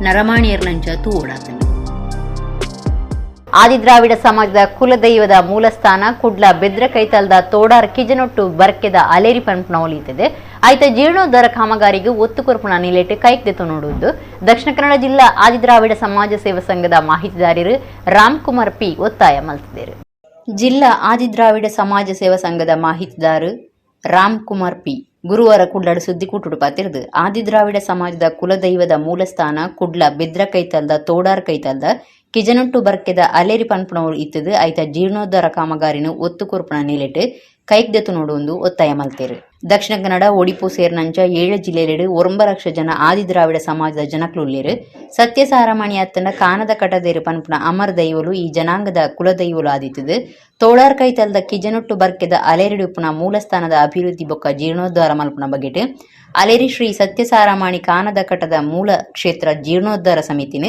ನರಮಾಣಿಯರ್ನಂಚ ತೂ ಓಡಾತಂಡು. ಆದಿದ್ರಾವಿಡ ಸಮಾಜದ ಕುಲದೈವದ ಮೂಲಸ್ಥಾನ ಕುಡ್ಲ ಬೆದ್ರಕೈತಲ್ದ ತೋಡಾರ್ ಕಿಜನೊಟ್ಟು ಬರ್ಕೆದ ಅಲೇರಿ ಪಂಪನವಲಿಯುತ್ತದೆ. ಆಯ್ತ ಜೀರ್ಣೋದ್ಧಾರ ಕಾಮಗಾರಿಗೆ ಒತ್ತು ಕೊರಪುನ ನಿಲೆಟ್ಟು ಕೈಕ್ದೆತ್ತು ನೋಡುವುದು ದಕ್ಷಿಣ ಕನ್ನಡ ಜಿಲ್ಲಾ ಆದಿದ್ರಾವಿಡ ಸಮಾಜ ಸೇವಾ ಸಂಘದ ಮಾಹಿತಿದಾರರು ರಾಮ್ಕುಮಾರ್ ಪಿ ಒತ್ತಾಯ ಮಲ್ತಿದ್ದಾರೆ. ಜಿಲ್ಲಾ ಆದಿದ್ರಾವಿಡ ಸಮಾಜ ಸೇವಾ ಸಂಘದ ಮಾಹಿತಿದಾರರು ರಾಮ್ಕುಮಾರ್ ಪಿ ಗುರುವಾರ ಕುಡ್ಲಾಡು ಸುದ್ದಿಕೂಟುಡು ಪಾತಿರ್ದು ಆದಿದ್ರಾವಿಡ ಸಮಾಜದ ಕುಲದೈವದ ಮೂಲಸ್ಥಾನ ಕುಡ್ಲ ಬೆದ್ರಕೈತಲ್ದ ತೋಡಾರ್ ಕೈತಲ್ದ ಕಿಜನೊಟ್ಟು ಬರ್ಕೆದ ಅಲೇರಿ ಪನ್ಪುಣವರು ಇತ್ತದು ಆಯ್ತ ಜೀರ್ಣೋದ್ಧಾರ ಕಾಮಗಾರಿನ ಒತ್ತು ಕೊರಪುನ ನಿಲೆಟ್ಟು ಕೈಕ್ದೆತ್ತು ನೋಡುವುದು ಒತ್ತಾಯ ಮಲ್ತೇರು. ದಕ್ಷಿಣ ಕನ್ನಡ ಒಡಿಪು ಸೇರ್ನಂಚ 7 ಜಿಲ್ಲೆಲೆಡು 9 ಲಕ್ಷ ಜನ ಆದಿದ್ರಾವಿಡ ಸಮಾಜದ ಜನಕ್ಲುಲ್ಲೇರು. ಸತ್ಯಸಾರಮಣಿ ಅತ್ತನ ಕಾನದ ಕಟದೇರು ಪನ್ಪುನ ಅಮರ ದೈವಲು ಈ ಜನಾಂಗದ ಕುಲದೈವಲು ಆದಿತ್ತದು. ತೋಳಾರ್ ಕೈತಲ್ದ ಕಿಜನೊಟ್ಟು ಬರ್ಕೆದ ಅಲೇರಿಡುಪುನ ಮೂಲಸ್ಥಾನದ ಅಭಿವೃದ್ಧಿ ಬೊಕ್ಕ ಜೀರ್ಣೋದ್ಧಾರ ಮಲ್ಪುನ ಬಗೆಟ್ ಅಲೇರಿ ಶ್ರೀ ಸತ್ಯಸಾರಮಣಿ ಕಾನದ ಕಟದ ಮೂಲ ಕ್ಷೇತ್ರ ಜೀರ್ಣೋದ್ಧಾರ ಸಮಿತಿನ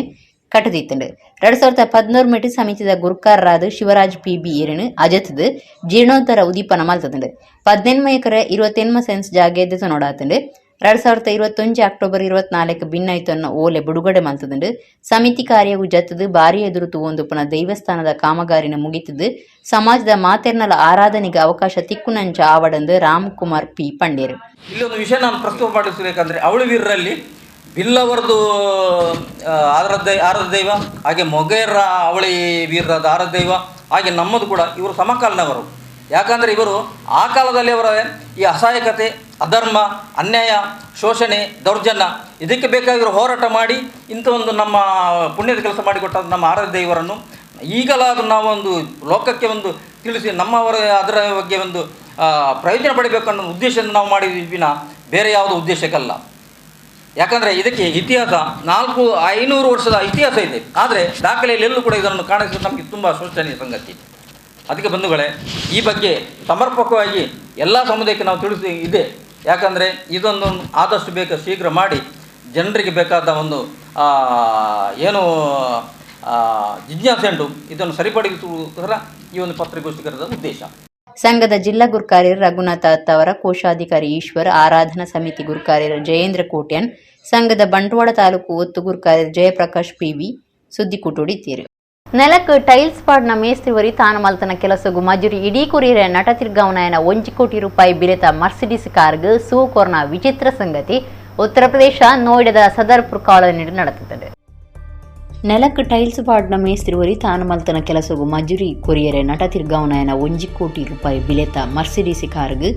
ಕಟದಿತ್ತಂಡು 2013 ಮೆಟ್ಟು ಸಮಿತಿದ ಗುರುಕಾರರಾದ ಶಿವರಾಜ್ ಪಿ.ಬಿ. ಏರನು ಅಜತ್ದು ಜೀರ್ಣೋದ್ಧಾರ ಉದೀಪನ ಮಲ್ತದಂಡು 18 ಎಕರೆ 28 ಸೆನ್ಸ್ ಜಾಗ ಎದ್ದು ನೋಡಾತಂಡು 2021 ಅಕ್ಟೋಬರ್ 24 ಭಿನ್ನಾಯ್ತನ್ನು ಓಲೆ ಬಿಡುಗಡೆ ಮಲ್ತದಂಡು ಸಮಿತಿ ಕಾರ್ಯವು ಜತ್ತದು ಬಾರಿ ಎದುರು ತೂವೊಂದುಪುನ ದೈವಸ್ಥಾನದ ಕಾಮಗಾರಿನ ಮುಗಿತದು ಸಮಾಜದ ಮಾತೆರ್ನಲ ಆರಾಧನೆಗೆ ಅವಕಾಶ ತಿಕ್ಕುನಂಚ ಆವಡಂದು ರಾಮ್ಕುಮಾರ್ ಪಿ ಪಂಡೇರು. ಇಲ್ಲೊಂದು ವಿಷಯ ನಾನು ಪ್ರಸ್ತುತ ಪಡಿಸಬೇಕಂದ್ರೆ ಅವಳಿ ವೀರರಲ್ಲಿ ಬಿಲ್ಲವರದು ಆರಾಧ್ಯ ದೈವ, ಹಾಗೆ ಮೊಗೇರ ಅವಳಿ ವೀರರಾದ ಆರಾಧ್ಯ ದೈವ, ಹಾಗೆ ನಮ್ಮದು ಕೂಡ ಇವರು ಸಮಕಾಲೀನವರು. ಯಾಕಂದರೆ ಇವರು ಆ ಕಾಲದಲ್ಲಿ ಅವರ ಈ ಅಸಹಾಯಕತೆ, ಅಧರ್ಮ, ಅನ್ಯಾಯ, ಶೋಷಣೆ, ದೌರ್ಜನ್ಯ ಇದಕ್ಕೆ ಬೇಕಾಗಿರೋ ಹೋರಾಟ ಮಾಡಿ ಇಂಥ ಒಂದು ನಮ್ಮ ಪುಣ್ಯದ ಕೆಲಸ ಮಾಡಿಕೊಟ್ಟ ನಮ್ಮ ಆರಾಧ್ಯ ದೈವರನ್ನು ಈಗಲಾದರೂ ನಾವು ಒಂದು ಲೋಕಕ್ಕೆ ಒಂದು ತಿಳಿಸಿ ನಮ್ಮವರ ಅದರ ಬಗ್ಗೆ ಒಂದು ಪ್ರಯೋಜನ ಪಡಿಬೇಕು ಅನ್ನೋ ಉದ್ದೇಶದಿಂದ ನಾವು ಮಾಡಿದ್ವಿ, ಬೇರೆ ಯಾವುದೋ ಉದ್ದೇಶಕ್ಕಲ್ಲ. ಯಾಕಂದರೆ ಇದಕ್ಕೆ ಇತಿಹಾಸ 400-500 ವರ್ಷದ ಇತಿಹಾಸ ಇದೆ. ಆದರೆ ದಾಖಲೆಯಲ್ಲಿ ಎಲ್ಲೂ ಕೂಡ ಇದನ್ನು ಕಾಣಿಸಲು ನಮಗೆ ತುಂಬ ಶೋಚನೀಯ ಸಂಗತಿ. ಅದಕ್ಕೆ ಬಂಧುಗಳೇ, ಈ ಬಗ್ಗೆ ಸಮರ್ಪಕವಾಗಿ ಎಲ್ಲ ಸಮುದಾಯಕ್ಕೆ ನಾವು ತಿಳಿಸಿ ಇದೆ. ಯಾಕಂದರೆ ಇದೊಂದು ಆದಷ್ಟು ಬೇಗ ಶೀಘ್ರ ಮಾಡಿ ಜನರಿಗೆ ಬೇಕಾದ ಒಂದು ಏನು ಜಿಜ್ಞಾಸೆ ಉಂಟು ಇದನ್ನು ಸರಿಪಡಿಸುವುದರ ಈ ಒಂದು ಪತ್ರಿಕಾಗೋಷ್ಠಿ ಕರೆದ ಉದ್ದೇಶ. ಸಂಘದ ಜಿಲ್ಲಾ ಗುರುಕಾರ್ಯರು ರಘುನಾಥ ಅತ್ತ ಅವರ, ಕೋಶಾಧಿಕಾರಿ ಈಶ್ವರ್, ಆರಾಧನಾ ಸಮಿತಿ ಗುರುಕಾರ್ಯರು ಜಯೇಂದ್ರ ಕೋಟ್ಯನ್, ಸಂಘದ ಬಂಟ್ವಾಳ ತಾಲೂಕು ಒತ್ತು ಗುರುಕಾರ್ಯರು ಜಯಪ್ರಕಾಶ್ ಪಿವಿ ಸುದ್ದಿ ಕುಟುಡಿತೀರು. ನೆಲಕ್ಕೆ ಟೈಲ್ಸ್ ಪಾಡ್ನ ಮೇಸ್ತ್ರಿವರಿ ತಾನು ಮಲ್ತನ ಕೆಲಸಗೂ ಮಜೂರಿ ಇಡೀ ಕುರಿಯರ ನಟ ತಿರ್ಗಾವನಾಯನ 1 ಕೋಟಿ ರೂಪಾಯಿ ಬಿಲೆತ ಮರ್ಸಿಡಿಸ್ ಕಾರ್ಗೆ ಸೂಕೋರ್ನ ವಿಚಿತ್ರ ಸಂಗತಿ ಉತ್ತರ ಪ್ರದೇಶ ನೋಯ್ಡಾದ ಸದರ್ಪುರ್ ಕಾಲೋನಿ ನಡೆಯುತ್ತದೆ. ನೆಲಕ್ಕೆ ಟೈಲ್ಸ್ ಪಾಡ್ನ ಮೇಸ್ತ್ರಿವರಿ ತಾನು ಮಲ್ತನ ಕೆಲಸಗೂ ಮಜೂರಿ ಕೊರಿಯರೆ ನಟ ತಿರ್ಗಾವನಾಯನ 1 ಕೋಟಿ ರೂಪಾಯಿ ಬಿಲೆತ ಮರ್ಸಿಡಿಸ್ ಕಾರ್ಗೆ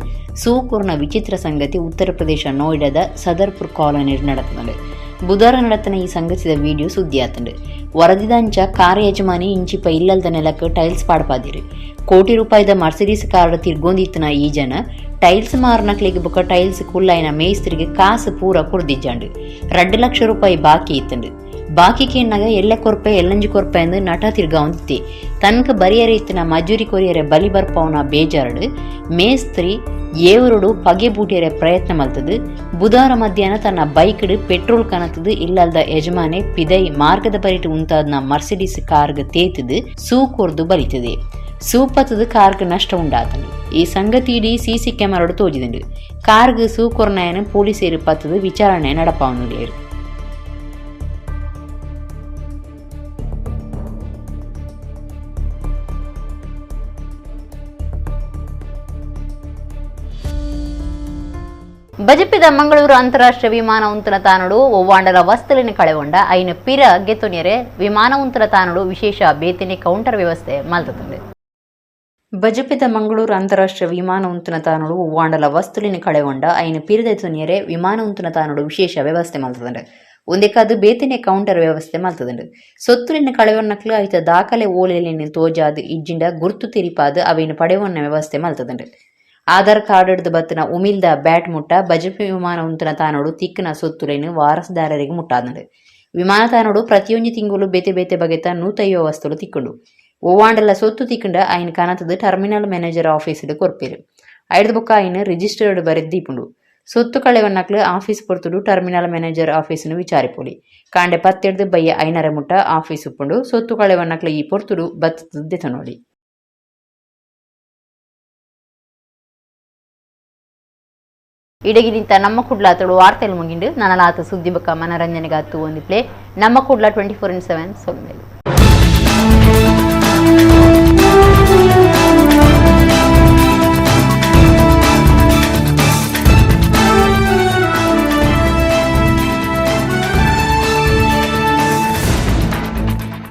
ಸೂಕೋರ್ನ ವಿಚಿತ್ರ ಸಂಗತಿ ಉತ್ತರ ಪ್ರದೇಶ ನೋಯ್ಡಾದ ಸದರ್ಪುರ್ ಕಾಲೋನಿ ನಡೆಯುತ್ತದೆ. ಬುಧವಾರ നടത്തുന്ന ಈ ಸಂಗತಿದ ವಿಡಿಯೋ ಸುದ್ದಿಯಾತಂಡು. ವರದಿದಂಚ ಕಾರ್ ಯಜಮಾನಿ ಇಂಚಿಪ ಇಲ್ಲದ ನೆಲಕ್ಕೆ ಟೈಲ್ಸ್ ಪಾಡ್ಪಾದಿರು. ಕೋಟಿ ರೂಪಾಯಿದ ಮರ್ಸಿಡೀಸ್ ಕಾರ್ ತಿರ್ಗೊಂದಿತ್ತನ ಈ ಜನ ಟೈಲ್ಸ್ ಮಾರ್ನಕ್ಲಿಗೆ ಬುಕ್ಕ ಟೈಲ್ಸ್ ಕುಳ್ಳಾಯಿನ ಮೇಸ್ತ್ರಿಗೆ ಕಾಸು ಪೂರ ಕುಡ್ದಿಜ್ಜಾಂಡು. 2 ಲಕ್ಷ ರೂಪಾಯಿ ಬಾಕಿ ಇತ್ತಂಡು. ಬಾಕಿಗೆ ಎನ್ನಾಗ ಎಲ್ಲೆ ಕೊರ್ಪೆ ಎಲ್ಲಂಜಿ ಕೊರ್ಪೆ ಎಂದು ನಟ ತಿರ್ಗಾವಂದಿತ್ತೆ. ತನಕ ಬರಿಯರೆ ಇತ್ತಿನ ಮಜೂರಿ ಕೊರಿಯರೆ ಬಲಿ ಬರ್ಪವನ ಬೇಜಾರಡು ಮೇಸ್ತ್ರಿ ಏವರುಡು ಪಗೆ ಬೂಟಿಯರೆ ಪ್ರಯತ್ನ ಮಲ್ತದು. ಬುಧವಾರ ಮಧ್ಯಾಹ್ನ ತನ್ನ ಬೈಕ್ಡ್ ಪೆಟ್ರೋಲ್ ಕನತದು ಇಲ್ಲದ ಯಜಮಾನೆ ಪಿದೈ ಮಾರ್ಗದ ಬರಿಟ್ ಉಂತಾದ್ನ ಮರ್ಸಿಡೀಸ್ ಕಾರ್ಗೆ ತೇತದು ಸೂಕೋರ್ದು ಬಲಿತದೆ. ಸೂಪತ್ತದು ಕಾರ್ಗೆ ನಷ್ಟ ಉಂಡಾತಂಡು. ಈ ಸಂಗತಿ ಇಡೀ ಸಿಸಿ ಕ್ಯಾಮರಾಡು ತೋಜಿದಂಡು. ಕಾರ್ಗೆ ಸೂಕೋರ್ನಾಯನ ಪೊಲೀಸರು ಪತ್ತದು ವಿಚಾರಣೆ ನಡಪಾವನುಲೇರು. ಬಜಪಿದ ಮಂಗಳೂರು ಅಂತಾರಾಷ್ಟ್ರೀಯ ವಿಮಾನ ಉಂತನ ತಾನಡು ಒವ್ವಾಂಡರ ವಸ್ತುಲಿನ ಕಳೆಗೊಂಡ ಐನ ಪಿರ ಗೆತ್ತೊನಿಯರೆ ವಿಮಾನ ಉಂತನ ತಾನಡು ವಿಶೇಷ ಬೇತಿನಿ ಕೌಂಟರ್ ವ್ಯವಸ್ಥೆ ಮಲ್ತುಂಡು. ಬಜಪಿದ ಮಂಗಳೂರು ಅಂತಾರಾಷ್ಟ್ರೀಯ ವಿಮಾನ ಉಂತನ ತಾನಡು ಒವ್ವಾಂಡಲ ವಸ್ತುಲಿನ ಕಳೆಗೊಂಡ ಐನ ಪಿರದೆತ್ತೊನಿಯರೆ ವಿಮಾನ ಉಂತನ ತಾನಡು ವಿಶೇಷ ವ್ಯವಸ್ಥೆ ಮಲ್ತುಂಡು. ಒಂದಕ್ಕಾದು ಬೇತಿನಿ ಕೌಂಟರ್ ವ್ಯವಸ್ಥೆ ಮಲ್ತುಂಡು. ಸೊತ್ತುಲಿನ ಕಳೆವನ್ನಕ್ಲು ಐತ ದಾಖಲೆ ಓಲೆಲಿನ ತೋಜಾದು ಇಜ್ಜಿಂಡ ಗುರ್ತು ತಿರಿಪಾದು ಅವಿನ ಪಡೆವನ್ನ ವ್ಯವಸ್ಥೆ ಮಲ್ತುಂಡು. ಆಧಾರ್ ಕಾರ್ಡ್ ಹಿಡಿದು ಬತ್ತಿನ ಉಮಿಲ್ದ ಬ್ಯಾಟ್ ಮುಟ್ಟ ಬಜಪೆ ವಿಮಾನ ಉಂತನ ತಾನೋಡು ತಿಕ್ಕನ ಸೊತ್ತುಲೇನು ವಾರಸುದಾರರಿಗೆ ಮುಟ್ಟಾದಂಡು. ವಿಮಾನ ತಾನೋಡು ಪ್ರತಿಯೊಂದು ತಿಂಗಳು ಬೇತೆ ಬೇತೆ ಬಗೆತ 150 ವಸ್ತುಲು ತಿಕ್ಕೊಂಡು ಒವ್ವಾಂಡಲ ಸೊತ್ತು ತಿಕ್ಕಂಡ ಐನ್ ಕನತದು ಟರ್ಮಿನಲ್ ಮ್ಯಾನೇಜರ್ ಆಫೀಸ್ಡ್ ಕೊರ್ಪೇರು. ಐಡ್ದು ಬುಕ್ಕ ಐನ್ ರಿಜಿಸ್ಟರ್ಡ್ ಬರೆದ್ದೀಪುಂಡು. ಸೊತ್ತು ಕಳೆವನ್ನಕ್ಲು ಆಫೀಸ್ ಪೊರ್ತುಡು ಟರ್ಮಿನಲ್ ಮ್ಯಾನೇಜರ್ ಆಫೀಸ್ನು ವಿಚಾರಿಪೊಲಿ. ಕಾಂಡೆ ಪತ್ತೆಡ್ದು ಬಯ್ಯ ಐನರೆ ಮುಟ್ಟ ಆಫೀಸ್ ಉಪ್ಪುಂಡು. ಸೊತ್ತು ಕಳೆವನ್ನಕ್ಲು ಈ ಪೊರ್ತುಡು ಬತ್ತದ ದೆತನೋಡಿ. ಇಡಗಿನಿಂತ ನಮ್ಮ ಕುಡ್ಲಾತಡು ವಾರ್ತೆಲು ಮುಗಿಂಡು ನನಲಾತ ಸುದ್ದಿ ಬಕ್ಕ ಮನರಂಜನೆಗಾತು ಒಂದು ಪ್ಲೇ ನಮ್ಮ ಕುಡ್ಲ 24/7 ಸೊಲ್ಮೇಲು.